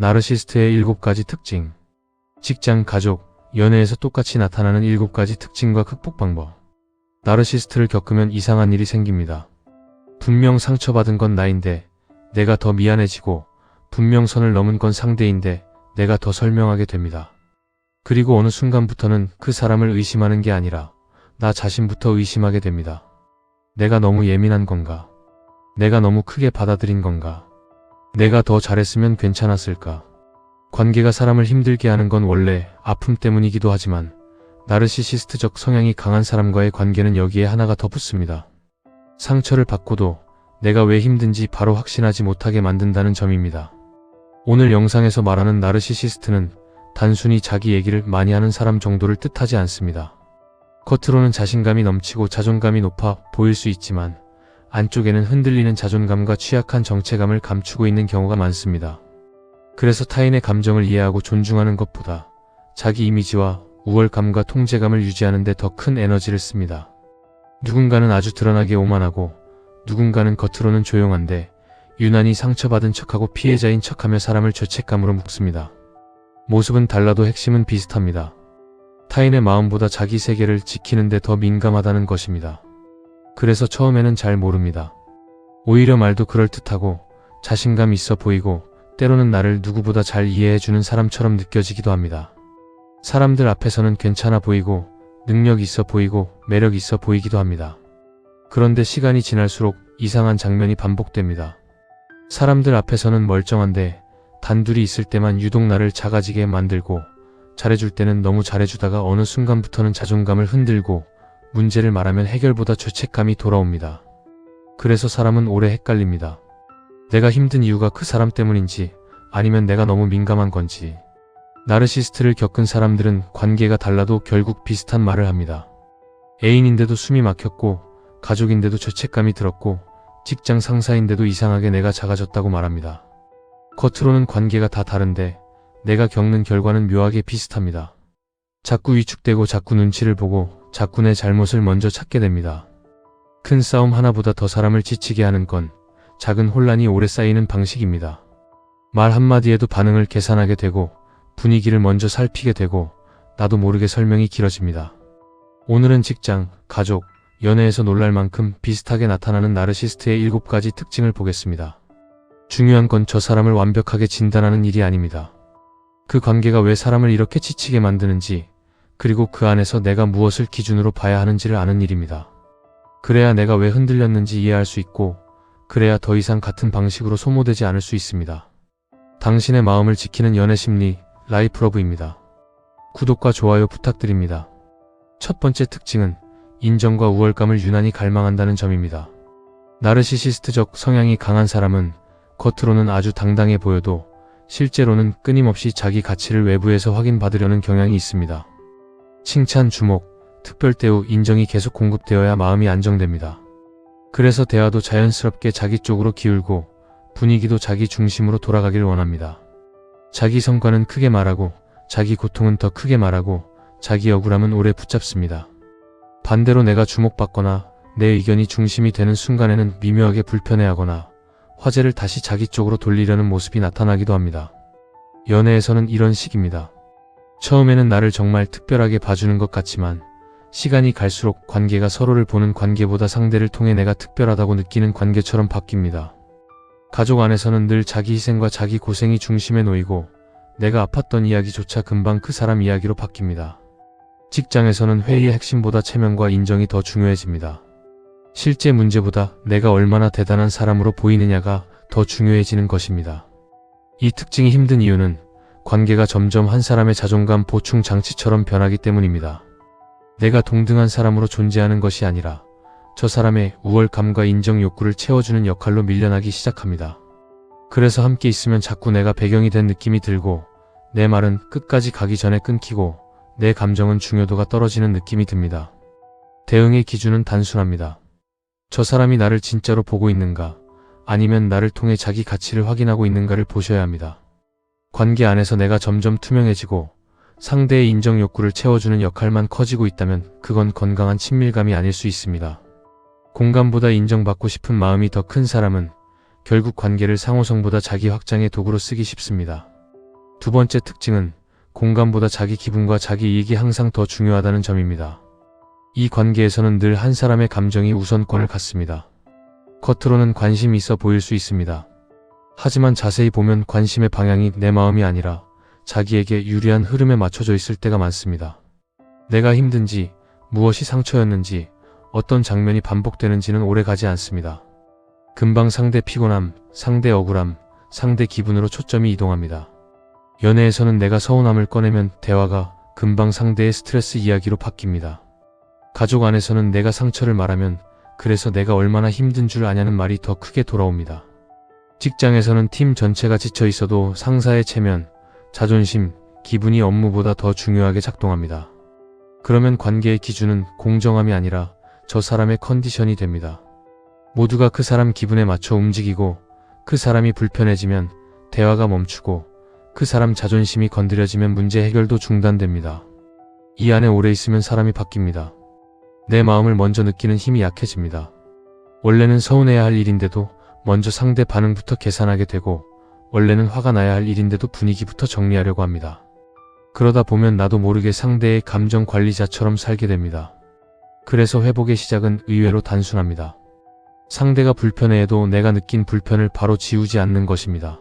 나르시스트의 7가지 특징. 직장, 가족, 연애에서 똑같이 나타나는 7가지 특징과 극복 방법. 나르시스트를 겪으면 이상한 일이 생깁니다. 분명 상처받은 건 나인데 내가 더 미안해지고, 분명 선을 넘은 건 상대인데 내가 더 설명하게 됩니다. 그리고 어느 순간부터는 그 사람을 의심하는 게 아니라 나 자신부터 의심하게 됩니다. 내가 너무 예민한 건가? 내가 너무 크게 받아들인 건가? 내가 더 잘했으면 괜찮았을까? 관계가 사람을 힘들게 하는 건 원래 아픔 때문이기도 하지만 나르시시스트적 성향이 강한 사람과의 관계는 여기에 하나가 더 붙습니다. 상처를 받고도 내가 왜 힘든지 바로 확신하지 못하게 만든다는 점입니다. 오늘 영상에서 말하는 나르시시스트는 단순히 자기 얘기를 많이 하는 사람 정도를 뜻하지 않습니다. 겉으로는 자신감이 넘치고 자존감이 높아 보일 수 있지만 안쪽에는 흔들리는 자존감과 취약한 정체감을 감추고 있는 경우가 많습니다. 그래서 타인의 감정을 이해하고 존중하는 것보다 자기 이미지와 우월감과 통제감을 유지하는 데 더 큰 에너지를 씁니다. 누군가는 아주 드러나게 오만하고 누군가는 겉으로는 조용한데 유난히 상처받은 척하고 피해자인 척하며 사람을 죄책감으로 묶습니다. 모습은 달라도 핵심은 비슷합니다. 타인의 마음보다 자기 세계를 지키는 데 더 민감하다는 것입니다. 그래서 처음에는 잘 모릅니다. 오히려 말도 그럴듯하고 자신감 있어 보이고 때로는 나를 누구보다 잘 이해해주는 사람처럼 느껴지기도 합니다. 사람들 앞에서는 괜찮아 보이고 능력 있어 보이고 매력 있어 보이기도 합니다. 그런데 시간이 지날수록 이상한 장면이 반복됩니다. 사람들 앞에서는 멀쩡한데 단둘이 있을 때만 유독 나를 작아지게 만들고, 잘해줄 때는 너무 잘해주다가 어느 순간부터는 자존감을 흔들고 문제를 말하면 해결보다 죄책감이 돌아옵니다. 그래서 사람은 오래 헷갈립니다. 내가 힘든 이유가 그 사람 때문인지 아니면 내가 너무 민감한 건지. 나르시스트를 겪은 사람들은 관계가 달라도 결국 비슷한 말을 합니다. 애인인데도 숨이 막혔고, 가족인데도 죄책감이 들었고, 직장 상사인데도 이상하게 내가 작아졌다고 말합니다. 겉으로는 관계가 다 다른데 내가 겪는 결과는 묘하게 비슷합니다. 자꾸 위축되고 자꾸 눈치를 보고 자꾸 내 잘못을 먼저 찾게 됩니다. 큰 싸움 하나보다 더 사람을 지치게 하는 건 작은 혼란이 오래 쌓이는 방식입니다. 말 한마디에도 반응을 계산하게 되고 분위기를 먼저 살피게 되고 나도 모르게 설명이 길어집니다. 오늘은 직장, 가족, 연애에서 놀랄 만큼 비슷하게 나타나는 나르시스트의 7가지 특징을 보겠습니다. 중요한 건 저 사람을 완벽하게 진단하는 일이 아닙니다. 그 관계가 왜 사람을 이렇게 지치게 만드는지, 그리고 그 안에서 내가 무엇을 기준으로 봐야 하는지를 아는 일입니다. 그래야 내가 왜 흔들렸는지 이해할 수 있고, 그래야 더 이상 같은 방식으로 소모되지 않을 수 있습니다. 당신의 마음을 지키는 연애심리, 라이프러브입니다. 구독과 좋아요 부탁드립니다. 첫 번째 특징은 인정과 우월감을 유난히 갈망한다는 점입니다. 나르시시스트적 성향이 강한 사람은 겉으로는 아주 당당해 보여도 실제로는 끊임없이 자기 가치를 외부에서 확인받으려는 경향이 있습니다. 칭찬, 주목, 특별 대우, 인정이 계속 공급되어야 마음이 안정됩니다. 그래서 대화도 자연스럽게 자기 쪽으로 기울고 분위기도 자기 중심으로 돌아가길 원합니다. 자기 성과는 크게 말하고 자기 고통은 더 크게 말하고 자기 억울함은 오래 붙잡습니다. 반대로 내가 주목받거나 내 의견이 중심이 되는 순간에는 미묘하게 불편해하거나 화제를 다시 자기 쪽으로 돌리려는 모습이 나타나기도 합니다. 연애에서는 이런 식입니다. 처음에는 나를 정말 특별하게 봐주는 것 같지만 시간이 갈수록 관계가 서로를 보는 관계보다 상대를 통해 내가 특별하다고 느끼는 관계처럼 바뀝니다. 가족 안에서는 늘 자기 희생과 자기 고생이 중심에 놓이고 내가 아팠던 이야기조차 금방 그 사람 이야기로 바뀝니다. 직장에서는 회의의 핵심보다 체면과 인정이 더 중요해집니다. 실제 문제보다 내가 얼마나 대단한 사람으로 보이느냐가 더 중요해지는 것입니다. 이 특징이 힘든 이유는 관계가 점점 한 사람의 자존감 보충 장치처럼 변하기 때문입니다. 내가 동등한 사람으로 존재하는 것이 아니라 저 사람의 우월감과 인정 욕구를 채워주는 역할로 밀려나기 시작합니다. 그래서 함께 있으면 자꾸 내가 배경이 된 느낌이 들고 내 말은 끝까지 가기 전에 끊기고 내 감정은 중요도가 떨어지는 느낌이 듭니다. 대응의 기준은 단순합니다. 저 사람이 나를 진짜로 보고 있는가, 아니면 나를 통해 자기 가치를 확인하고 있는가를 보셔야 합니다. 관계 안에서 내가 점점 투명해지고 상대의 인정 욕구를 채워주는 역할만 커지고 있다면 그건 건강한 친밀감이 아닐 수 있습니다. 공감보다 인정받고 싶은 마음이 더 큰 사람은 결국 관계를 상호성보다 자기 확장의 도구로 쓰기 쉽습니다. 두 번째 특징은 공감보다 자기 기분과 자기 이익이 항상 더 중요하다는 점입니다. 이 관계에서는 늘 한 사람의 감정이 우선권을 갖습니다. 겉으로는 관심이 있어 보일 수 있습니다. 하지만 자세히 보면 관심의 방향이 내 마음이 아니라 자기에게 유리한 흐름에 맞춰져 있을 때가 많습니다. 내가 힘든지, 무엇이 상처였는지, 어떤 장면이 반복되는지는 오래 가지 않습니다. 금방 상대 피곤함, 상대 억울함, 상대 기분으로 초점이 이동합니다. 연애에서는 내가 서운함을 꺼내면 대화가 금방 상대의 스트레스 이야기로 바뀝니다. 가족 안에서는 내가 상처를 말하면 그래서 내가 얼마나 힘든 줄 아냐는 말이 더 크게 돌아옵니다. 직장에서는 팀 전체가 지쳐 있어도 상사의 체면, 자존심, 기분이 업무보다 더 중요하게 작동합니다. 그러면 관계의 기준은 공정함이 아니라 저 사람의 컨디션이 됩니다. 모두가 그 사람 기분에 맞춰 움직이고 그 사람이 불편해지면 대화가 멈추고 그 사람 자존심이 건드려지면 문제 해결도 중단됩니다. 이 안에 오래 있으면 사람이 바뀝니다. 내 마음을 먼저 느끼는 힘이 약해집니다. 원래는 서운해야 할 일인데도 먼저 상대 반응부터 계산하게 되고 원래는 화가 나야 할 일인데도 분위기부터 정리하려고 합니다. 그러다 보면 나도 모르게 상대의 감정 관리자처럼 살게 됩니다. 그래서 회복의 시작은 의외로 단순합니다. 상대가 불편해해도 내가 느낀 불편을 바로 지우지 않는 것입니다.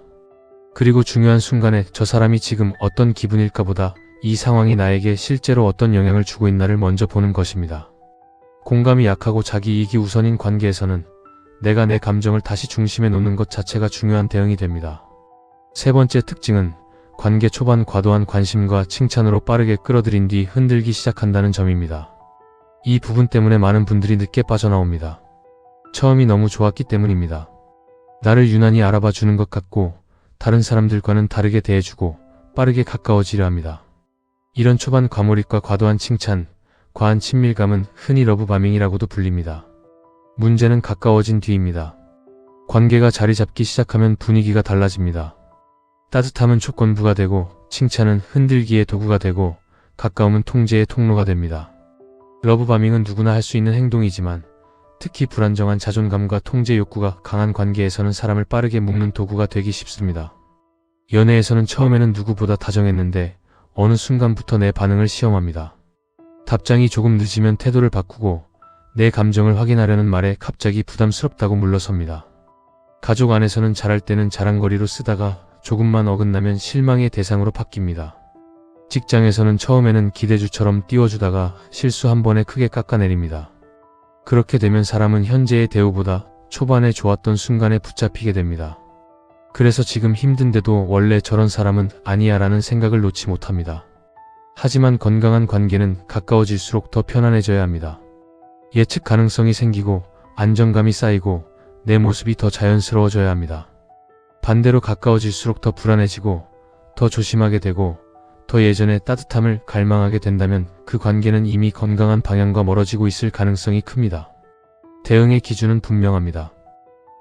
그리고 중요한 순간에 저 사람이 지금 어떤 기분일까 보다 이 상황이 나에게 실제로 어떤 영향을 주고 있나를 먼저 보는 것입니다. 공감이 약하고 자기 이익이 우선인 관계에서는 내가 내 감정을 다시 중심에 놓는 것 자체가 중요한 대응이 됩니다. 세 번째 특징은 관계 초반 과도한 관심과 칭찬으로 빠르게 끌어들인 뒤 흔들기 시작한다는 점입니다. 이 부분 때문에 많은 분들이 늦게 빠져나옵니다. 처음이 너무 좋았기 때문입니다. 나를 유난히 알아봐 주는 것 같고 다른 사람들과는 다르게 대해주고 빠르게 가까워지려 합니다. 이런 초반 과몰입과 과도한 칭찬, 과한 친밀감은 흔히 러브바밍이라고도 불립니다. 문제는 가까워진 뒤입니다. 관계가 자리 잡기 시작하면 분위기가 달라집니다. 따뜻함은 조건부가 되고 칭찬은 흔들기의 도구가 되고 가까움은 통제의 통로가 됩니다. 러브바밍은 누구나 할 수 있는 행동이지만 특히 불안정한 자존감과 통제 욕구가 강한 관계에서는 사람을 빠르게 묶는 도구가 되기 쉽습니다. 연애에서는 처음에는 누구보다 다정했는데 어느 순간부터 내 반응을 시험합니다. 답장이 조금 늦으면 태도를 바꾸고 내 감정을 확인하려는 말에 갑자기 부담스럽다고 물러섭니다. 가족 안에서는 잘할 때는 자랑거리로 쓰다가 조금만 어긋나면 실망의 대상으로 바뀝니다. 직장에서는 처음에는 기대주처럼 띄워주다가 실수 한 번에 크게 깎아내립니다. 그렇게 되면 사람은 현재의 대우보다 초반에 좋았던 순간에 붙잡히게 됩니다. 그래서 지금 힘든데도 원래 저런 사람은 아니야 라는 생각을 놓지 못합니다. 하지만 건강한 관계는 가까워질수록 더 편안해져야 합니다. 예측 가능성이 생기고 안정감이 쌓이고 내 모습이 더 자연스러워져야 합니다. 반대로 가까워질수록 더 불안해지고 더 조심하게 되고 더 예전의 따뜻함을 갈망하게 된다면 그 관계는 이미 건강한 방향과 멀어지고 있을 가능성이 큽니다. 대응의 기준은 분명합니다.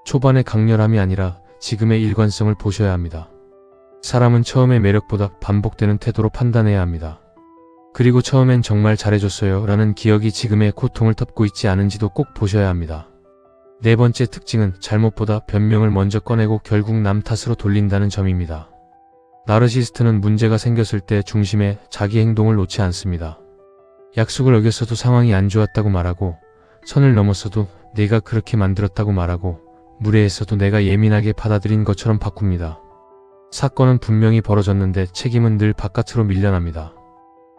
초반의 강렬함이 아니라 지금의 일관성을 보셔야 합니다. 사람은 처음의 매력보다 반복되는 태도로 판단해야 합니다. 그리고 처음엔 정말 잘해줬어요 라는 기억이 지금의 고통을 덮고 있지 않은지도 꼭 보셔야 합니다. 네 번째 특징은 잘못보다 변명을 먼저 꺼내고 결국 남 탓으로 돌린다는 점입니다. 나르시스트는 문제가 생겼을 때 중심에 자기 행동을 놓지 않습니다. 약속을 어겼어도 상황이 안 좋았다고 말하고 선을 넘었어도 내가 그렇게 만들었다고 말하고 무례했어도 내가 예민하게 받아들인 것처럼 바꿉니다. 사건은 분명히 벌어졌는데 책임은 늘 바깥으로 밀려납니다.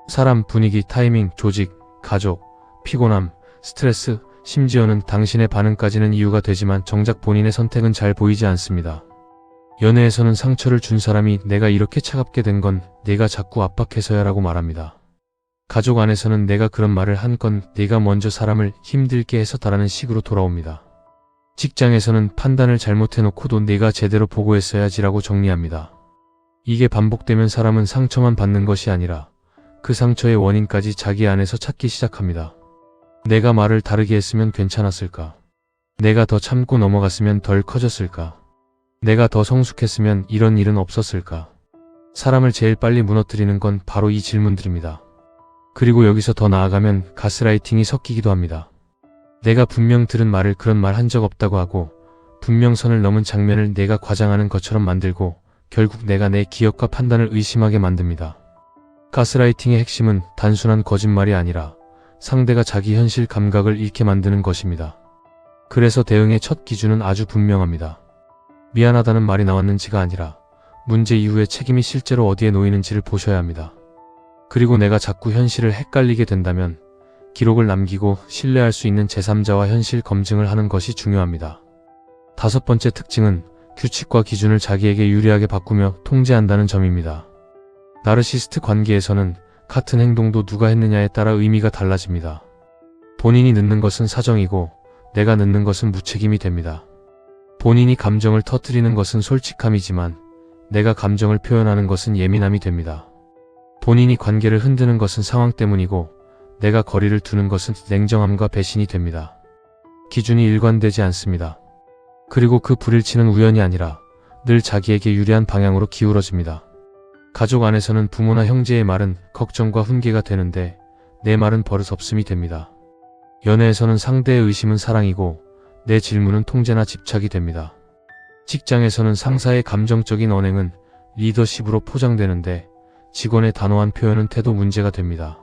사람, 분위기, 타이밍, 조직, 가족, 피곤함, 스트레스, 심지어는 당신의 반응까지는 이유가 되지만 정작 본인의 선택은 잘 보이지 않습니다. 연애에서는 상처를 준 사람이 내가 이렇게 차갑게 된 건 내가 자꾸 압박해서야 라고 말합니다. 가족 안에서는 내가 그런 말을 한 건 내가 먼저 사람을 힘들게 해서다라는 식으로 돌아옵니다. 직장에서는 판단을 잘못해놓고도 내가 제대로 보고했어야지라고 정리합니다. 이게 반복되면 사람은 상처만 받는 것이 아니라 그 상처의 원인까지 자기 안에서 찾기 시작합니다. 내가 말을 다르게 했으면 괜찮았을까? 내가 더 참고 넘어갔으면 덜 커졌을까? 내가 더 성숙했으면 이런 일은 없었을까? 사람을 제일 빨리 무너뜨리는 건 바로 이 질문들입니다. 그리고 여기서 더 나아가면 가스라이팅이 섞이기도 합니다. 내가 분명 들은 말을 그런 말 한 적 없다고 하고 분명 선을 넘은 장면을 내가 과장하는 것처럼 만들고 결국 내가 내 기억과 판단을 의심하게 만듭니다. 가스라이팅의 핵심은 단순한 거짓말이 아니라 상대가 자기 현실 감각을 잃게 만드는 것입니다. 그래서 대응의 첫 기준은 아주 분명합니다. 미안하다는 말이 나왔는지가 아니라 문제 이후의 책임이 실제로 어디에 놓이는지를 보셔야 합니다. 그리고 내가 자꾸 현실을 헷갈리게 된다면 기록을 남기고 신뢰할 수 있는 제3자와 현실 검증을 하는 것이 중요합니다. 다섯 번째 특징은 규칙과 기준을 자기에게 유리하게 바꾸며 통제한다는 점입니다. 나르시스트 관계에서는 같은 행동도 누가 했느냐에 따라 의미가 달라집니다. 본인이 늦는 것은 사정이고 내가 늦는 것은 무책임이 됩니다. 본인이 감정을 터뜨리는 것은 솔직함이지만 내가 감정을 표현하는 것은 예민함이 됩니다. 본인이 관계를 흔드는 것은 상황 때문이고 내가 거리를 두는 것은 냉정함과 배신이 됩니다. 기준이 일관되지 않습니다. 그리고 그 불일치는 우연이 아니라 늘 자기에게 유리한 방향으로 기울어집니다. 가족 안에서는 부모나 형제의 말은 걱정과 훈계가 되는데 내 말은 버릇없음이 됩니다. 연애에서는 상대의 의심은 사랑이고 내 질문은 통제나 집착이 됩니다. 직장에서는 상사의 감정적인 언행은 리더십으로 포장되는데 직원의 단호한 표현은 태도 문제가 됩니다.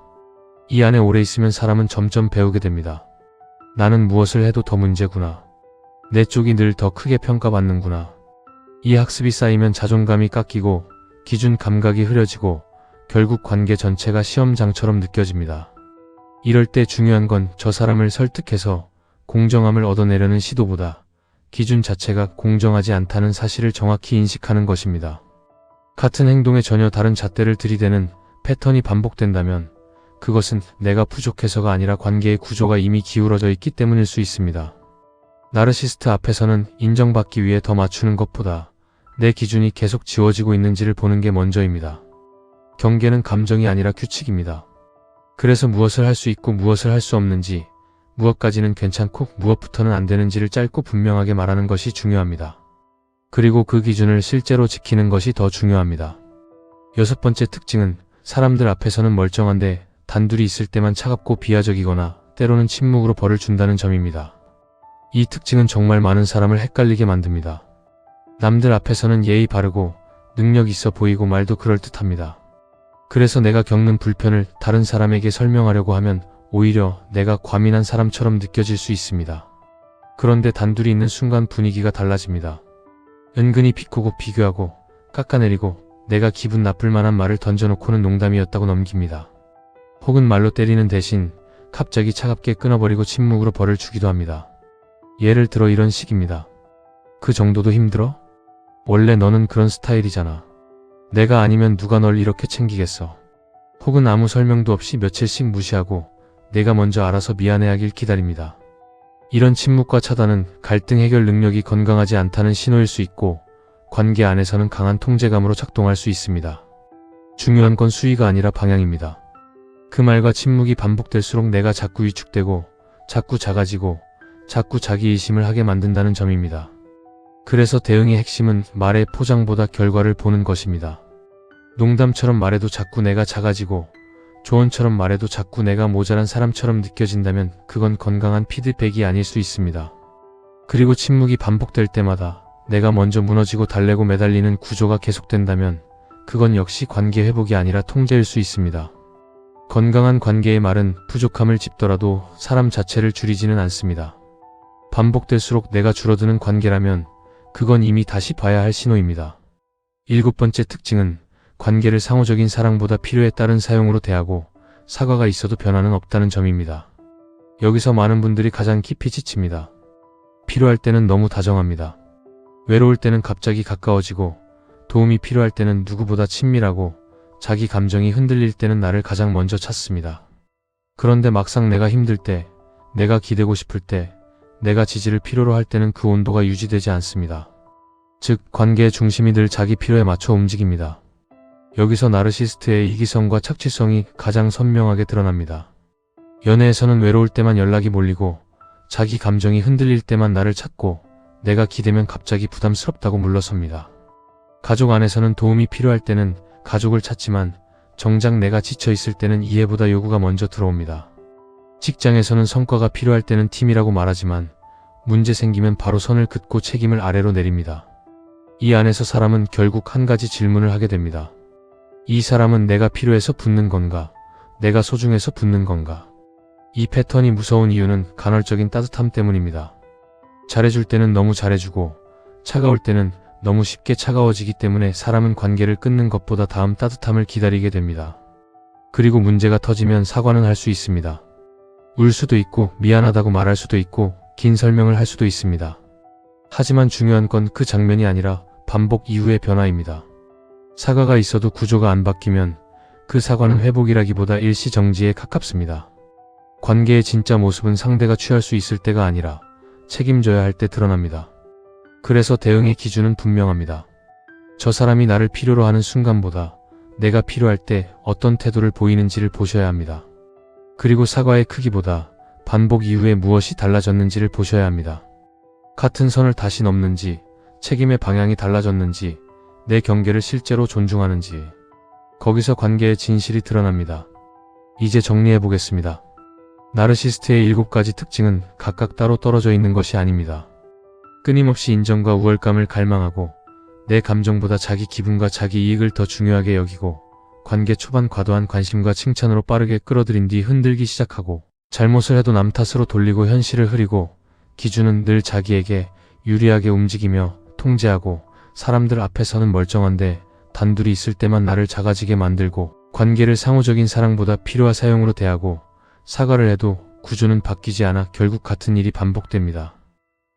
이 안에 오래 있으면 사람은 점점 배우게 됩니다. 나는 무엇을 해도 더 문제구나. 내 쪽이 늘 더 크게 평가받는구나. 이 학습이 쌓이면 자존감이 깎이고 기준 감각이 흐려지고 결국 관계 전체가 시험장처럼 느껴집니다. 이럴 때 중요한 건 저 사람을 설득해서 공정함을 얻어내려는 시도보다 기준 자체가 공정하지 않다는 사실을 정확히 인식하는 것입니다. 같은 행동에 전혀 다른 잣대를 들이대는 패턴이 반복된다면 그것은 내가 부족해서가 아니라 관계의 구조가 이미 기울어져 있기 때문일 수 있습니다. 나르시스트 앞에서는 인정받기 위해 더 맞추는 것보다 내 기준이 계속 지워지고 있는지를 보는 게 먼저입니다. 경계는 감정이 아니라 규칙입니다. 그래서 무엇을 할 수 있고 무엇을 할 수 없는지, 무엇까지는 괜찮고 무엇부터는 안 되는지를 짧고 분명하게 말하는 것이 중요합니다. 그리고 그 기준을 실제로 지키는 것이 더 중요합니다. 여섯 번째 특징은 사람들 앞에서는 멀쩡한데 단둘이 있을 때만 차갑고 비하적이거나 때로는 침묵으로 벌을 준다는 점입니다. 이 특징은 정말 많은 사람을 헷갈리게 만듭니다. 남들 앞에서는 예의 바르고 능력 있어 보이고 말도 그럴듯합니다. 그래서 내가 겪는 불편을 다른 사람에게 설명하려고 하면 오히려 내가 과민한 사람처럼 느껴질 수 있습니다. 그런데 단둘이 있는 순간 분위기가 달라집니다. 은근히 비꼬고 비교하고 깎아내리고 내가 기분 나쁠 만한 말을 던져놓고는 농담이었다고 넘깁니다. 혹은 말로 때리는 대신 갑자기 차갑게 끊어버리고 침묵으로 벌을 주기도 합니다. 예를 들어 이런 식입니다. 그 정도도 힘들어? 원래 너는 그런 스타일이잖아. 내가 아니면 누가 널 이렇게 챙기겠어. 혹은 아무 설명도 없이 며칠씩 무시하고 내가 먼저 알아서 미안해하길 기다립니다. 이런 침묵과 차단은 갈등 해결 능력이 건강하지 않다는 신호일 수 있고 관계 안에서는 강한 통제감으로 작동할 수 있습니다. 중요한 건 수위가 아니라 방향입니다. 그 말과 침묵이 반복될수록 내가 자꾸 위축되고 자꾸 작아지고 자꾸 자기의심을 하게 만든다는 점입니다. 그래서 대응의 핵심은 말의 포장보다 결과를 보는 것입니다. 농담처럼 말해도 자꾸 내가 작아지고 조언처럼 말해도 자꾸 내가 모자란 사람처럼 느껴진다면 그건 건강한 피드백이 아닐 수 있습니다. 그리고 침묵이 반복될 때마다 내가 먼저 무너지고 달래고 매달리는 구조가 계속된다면 그건 역시 관계 회복이 아니라 통제일 수 있습니다. 건강한 관계의 말은 부족함을 짚더라도 사람 자체를 줄이지는 않습니다. 반복될수록 내가 줄어드는 관계라면 그건 이미 다시 봐야 할 신호입니다. 일곱 번째 특징은 관계를 상호적인 사랑보다 필요에 따른 사용으로 대하고 사과가 있어도 변화는 없다는 점입니다. 여기서 많은 분들이 가장 깊이 지칩니다. 필요할 때는 너무 다정합니다. 외로울 때는 갑자기 가까워지고 도움이 필요할 때는 누구보다 친밀하고 자기 감정이 흔들릴 때는 나를 가장 먼저 찾습니다. 그런데 막상 내가 힘들 때, 내가 기대고 싶을 때, 내가 지지를 필요로 할 때는 그 온도가 유지되지 않습니다. 즉, 관계의 중심이 늘 자기 필요에 맞춰 움직입니다. 여기서 나르시스트의 이기성과 착취성이 가장 선명하게 드러납니다. 연애에서는 외로울 때만 연락이 몰리고 자기 감정이 흔들릴 때만 나를 찾고 내가 기대면 갑자기 부담스럽다고 물러섭니다. 가족 안에서는 도움이 필요할 때는 가족을 찾지만 정작 내가 지쳐있을 때는 이해보다 요구가 먼저 들어옵니다. 직장에서는 성과가 필요할 때는 팀이라고 말하지만 문제 생기면 바로 선을 긋고 책임을 아래로 내립니다. 이 안에서 사람은 결국 한 가지 질문을 하게 됩니다. 이 사람은 내가 필요해서 붙는 건가? 내가 소중해서 붙는 건가? 이 패턴이 무서운 이유는 간헐적인 따뜻함 때문입니다. 잘해줄 때는 너무 잘해주고 차가울 때는 너무 쉽게 차가워지기 때문에 사람은 관계를 끊는 것보다 다음 따뜻함을 기다리게 됩니다. 그리고 문제가 터지면 사과는 할 수 있습니다. 울 수도 있고 미안하다고 말할 수도 있고 긴 설명을 할 수도 있습니다. 하지만 중요한 건 그 장면이 아니라 반복 이후의 변화입니다. 사과가 있어도 구조가 안 바뀌면 그 사과는 회복이라기보다 일시정지에 가깝습니다. 관계의 진짜 모습은 상대가 취할 수 있을 때가 아니라 책임져야 할 때 드러납니다. 그래서 대응의 기준은 분명합니다. 저 사람이 나를 필요로 하는 순간보다 내가 필요할 때 어떤 태도를 보이는지를 보셔야 합니다. 그리고 사과의 크기보다 반복 이후에 무엇이 달라졌는지를 보셔야 합니다. 같은 선을 다시 넘는지, 책임의 방향이 달라졌는지, 내 경계를 실제로 존중하는지, 거기서 관계의 진실이 드러납니다. 이제 정리해 보겠습니다. 나르시스트의 7가지 특징은 각각 따로 떨어져 있는 것이 아닙니다. 끊임없이 인정과 우월감을 갈망하고 내 감정보다 자기 기분과 자기 이익을 더 중요하게 여기고 관계 초반 과도한 관심과 칭찬으로 빠르게 끌어들인 뒤 흔들기 시작하고 잘못을 해도 남 탓으로 돌리고 현실을 흐리고 기준은 늘 자기에게 유리하게 움직이며 통제하고 사람들 앞에서는 멀쩡한데 단둘이 있을 때만 나를 작아지게 만들고 관계를 상호적인 사랑보다 필요와 사용으로 대하고 사과를 해도 구조는 바뀌지 않아 결국 같은 일이 반복됩니다.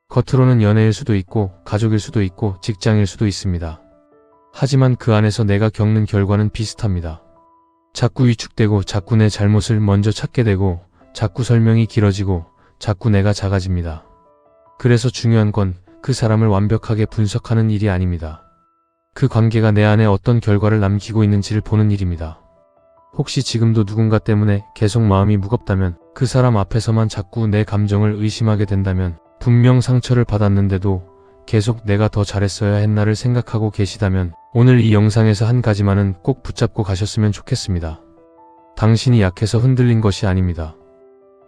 겉으로는 연애일 수도 있고 가족일 수도 있고 직장일 수도 있습니다. 하지만 그 안에서 내가 겪는 결과는 비슷합니다. 자꾸 위축되고 자꾸 내 잘못을 먼저 찾게 되고 자꾸 설명이 길어지고 자꾸 내가 작아집니다. 그래서 중요한 건 그 사람을 완벽하게 분석하는 일이 아닙니다. 그 관계가 내 안에 어떤 결과를 남기고 있는지를 보는 일입니다. 혹시 지금도 누군가 때문에 계속 마음이 무겁다면 그 사람 앞에서만 자꾸 내 감정을 의심하게 된다면 분명 상처를 받았는데도 계속 내가 더 잘했어야 했나를 생각하고 계시다면 오늘 이 영상에서 한 가지만은 꼭 붙잡고 가셨으면 좋겠습니다. 당신이 약해서 흔들린 것이 아닙니다.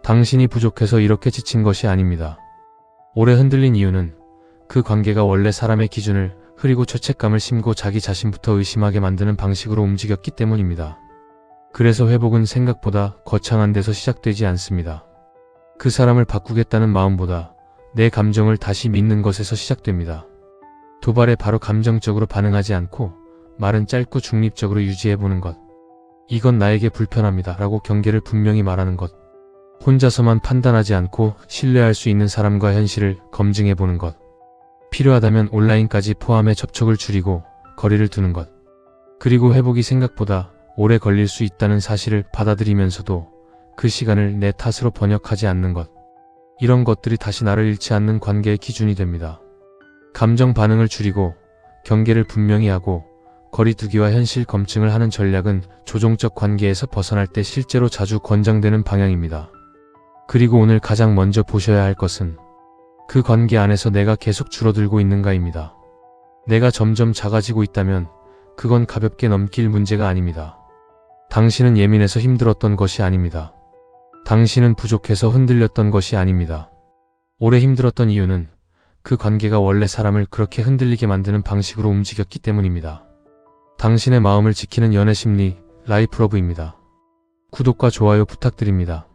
당신이 부족해서 이렇게 지친 것이 아닙니다. 오래 흔들린 이유는 그 관계가 원래 사람의 기준을 흐리고 죄책감을 심고 자기 자신부터 의심하게 만드는 방식으로 움직였기 때문입니다. 그래서 회복은 생각보다 거창한 데서 시작되지 않습니다. 그 사람을 바꾸겠다는 마음보다 내 감정을 다시 믿는 것에서 시작됩니다. 도발에 바로 감정적으로 반응하지 않고 말은 짧고 중립적으로 유지해보는 것. 이건 나에게 불편합니다 라고 경계를 분명히 말하는 것. 혼자서만 판단하지 않고 신뢰할 수 있는 사람과 현실을 검증해보는 것. 필요하다면 온라인까지 포함해 접촉을 줄이고 거리를 두는 것. 그리고 회복이 생각보다 오래 걸릴 수 있다는 사실을 받아들이면서도 그 시간을 내 탓으로 번역하지 않는 것. 이런 것들이 다시 나를 잃지 않는 관계의 기준이 됩니다. 감정 반응을 줄이고 경계를 분명히 하고 거리두기와 현실 검증을 하는 전략은 조종적 관계에서 벗어날 때 실제로 자주 권장되는 방향입니다. 그리고 오늘 가장 먼저 보셔야 할 것은 그 관계 안에서 내가 계속 줄어들고 있는가입니다. 내가 점점 작아지고 있다면 그건 가볍게 넘길 문제가 아닙니다. 당신은 예민해서 힘들었던 것이 아닙니다. 당신은 부족해서 흔들렸던 것이 아닙니다. 오래 힘들었던 이유는 그 관계가 원래 사람을 그렇게 흔들리게 만드는 방식으로 움직였기 때문입니다. 당신의 마음을 지키는 연애 심리 라이프러브입니다. 구독과 좋아요 부탁드립니다.